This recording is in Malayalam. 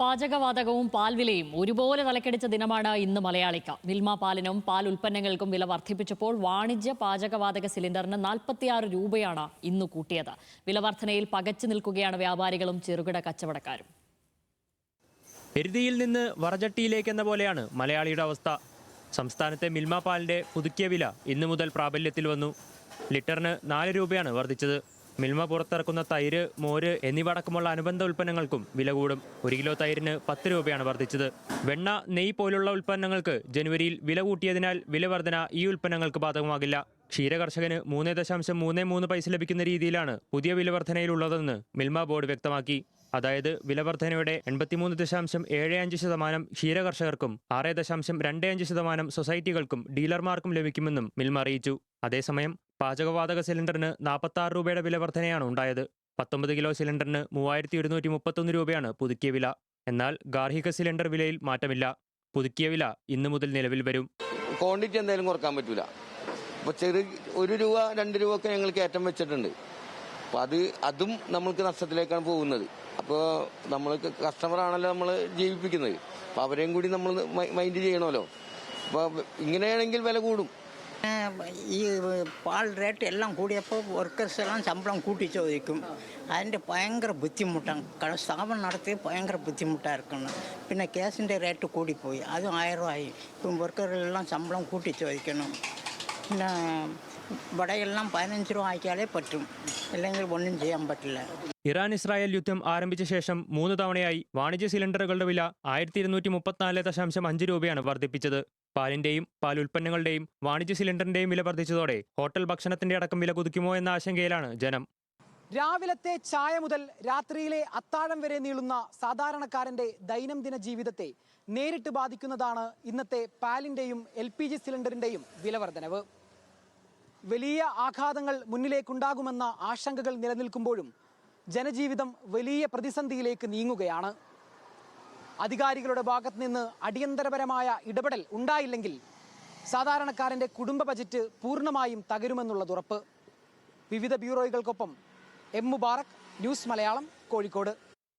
പാചകവാതകവും പാൽവിലയും ഒരുപോലെ തലക്കടിച്ച ദിനമാണ് ഇന്ന് മലയാളിക്ക്. മിൽമ പാലിനും പാൽ ഉൽപ്പന്നങ്ങൾക്കും വില വർദ്ധിപ്പിച്ചപ്പോൾ വാണിജ്യ പാചകവാതക സിലിണ്ടറിന് 46 രൂപയാണ് ഇന്ന് കൂട്ടിയത്. വില വർധനയിൽ പകച്ചു നിൽക്കുകയാണ് വ്യാപാരികളും ചെറുകിട കച്ചവടക്കാരും. എരുതിയിൽ നിന്ന് വറചട്ടിയിലേക്കെന്ന പോലെയാണ് മലയാളിയുടെ അവസ്ഥ. സംസ്ഥാനത്തെ മിൽമ പാലിന്റെ പുതുക്കിയ വില ഇന്നു മുതൽ പ്രാബല്യത്തിൽ വന്നു. ലിറ്ററിന് 4 രൂപയാണ് വർദ്ധിച്ചത്. മിൽമ പുറത്തിറക്കുന്ന തൈര്, മോര് എന്നിവ അടക്കമുള്ള അനുബന്ധ ഉൽപ്പന്നങ്ങൾക്കും വില കൂടും. 1 കിലോ തൈരിന് 10 രൂപയാണ് വർദ്ധിച്ചത്. വെണ്ണ, നെയ്യ് പോലുള്ള ഉൽപ്പന്നങ്ങൾക്ക് ജനുവരിയിൽ വില കൂട്ടിയതിനാൽ വില വർധന ഈ ഉൽപ്പന്നങ്ങൾക്ക് ബാധകമാകില്ല. ക്ഷീരകർഷകന് 3.33 പൈസ ലഭിക്കുന്ന രീതിയിലാണ് പുതിയ വില വർധനയിലുള്ളതെന്ന് മിൽമ ബോർഡ് വ്യക്തമാക്കി. അതായത് വില വർധനയുടെ 83.75% ക്ഷീരകർഷകർക്കും 6.25% സൊസൈറ്റികൾക്കും ഡീലർമാർക്കും ലഭിക്കുമെന്നും മിൽമ അറിയിച്ചു. അതേസമയം പാചകവാതക സിലിണ്ടറിന് 46 രൂപയുടെ വില വർധനയാണ് ഉണ്ടായത്. 19 കിലോ സിലിണ്ടറിന് 3131 രൂപയാണ് പുതുക്കിയ വില. എന്നാൽ ഗാർഹിക സിലിണ്ടർ വിലയിൽ മാറ്റമില്ല. പുതുക്കിയ വില ഇന്നു മുതൽ നിലവിൽ വരും. ക്വാണ്ടിറ്റി എന്തായാലും കുറക്കാൻ പറ്റൂല. അപ്പോൾ 1 രൂപ 2 രൂപ ഒക്കെ ഞങ്ങൾ കയറ്റം വെച്ചിട്ടുണ്ട്. അപ്പോൾ അതും നമ്മൾക്ക് നഷ്ടത്തിലേക്കാണ് പോകുന്നത്. അപ്പോൾ നമ്മൾ കസ്റ്റമറാണല്ലോ നമ്മൾ ജീവിപ്പിക്കുന്നത്. അപ്പോൾ അവരെയും കൂടി നമ്മൾ മൈൻഡ് ചെയ്യണമല്ലോ. അപ്പോൾ ഇങ്ങനെയാണെങ്കിൽ വില കൂടും. ഈ പാൽ റേറ്റ് എല്ലാം കൂടിയപ്പോൾ വർക്കേഴ്സ് എല്ലാം ശമ്പളം കൂട്ടി ചോദിക്കും. അതിൻ്റെ ഭയങ്കര ബുദ്ധിമുട്ടാണ്. സ്ഥാപനം നടത്തി ഭയങ്കര ബുദ്ധിമുട്ടായിരിക്കണം. പിന്നെ ഗ്യാസിൻ്റെ റേറ്റ് കൂടിപ്പോയി, അതും 1000 രൂപയായി. ഇപ്പം വർക്കറെല്ലാം ശമ്പളം കൂട്ടി ചോദിക്കണം. പിന്നെ വടയെല്ലാം 15 രൂപ ആക്കിയാലേ പറ്റും, അല്ലെങ്കിൽ ഒന്നും ചെയ്യാൻ പറ്റില്ല. ഇറാൻ ഇസ്രായേൽ യുദ്ധം ആരംഭിച്ച ശേഷം 3 തവണയായി വാണിജ്യ സിലിണ്ടറുകളുടെ വില 1234.5 രൂപയാണ് വർദ്ധിപ്പിച്ചത്. പാലിന്റെയും പാൽ ഉൽപ്പന്നങ്ങളുടെയും വാണിജ്യ സിലിണ്ടറിന്റെയും വില വർദ്ധിച്ചതോടെ ഹോട്ടൽ ഭക്ഷണത്തിന്റെ അടക്കം വില കുതിക്കുമോ എന്ന ആശങ്കയിലാണ് ജനം. രാവിലത്തെ ചായ മുതൽ രാത്രിയിലെ അത്താഴം വരെ നീളുന്ന സാധാരണക്കാരന്റെ ദൈനംദിന ജീവിതത്തെ നേരിട്ട് ബാധിക്കുന്നതാണ് ഇന്നത്തെ പാലിന്റെയും LPG സിലിണ്ടറിന്റെയും വില വർധനവ്. വലിയ ആഘാതങ്ങൾ മുന്നിലേക്കുണ്ടാകുമെന്ന ആശങ്കകൾ നിലനിൽക്കുമ്പോഴും ജനജീവിതം വലിയ പ്രതിസന്ധിയിലേക്ക് നീങ്ങുകയാണ്. അധികാരികളുടെ ഭാഗത്ത് നിന്ന് അടിയന്തരപരമായ ഇടപെടൽ ഉണ്ടായില്ലെങ്കിൽ സാധാരണക്കാരൻ്റെ കുടുംബ ബജറ്റ് പൂർണ്ണമായും തകരുമെന്നുള്ളത് ഉറപ്പ്. വിവിധ ബ്യൂറോകൾക്കൊപ്പം M. മുബാറക്, ന്യൂസ് മലയാളം, കോഴിക്കോട്.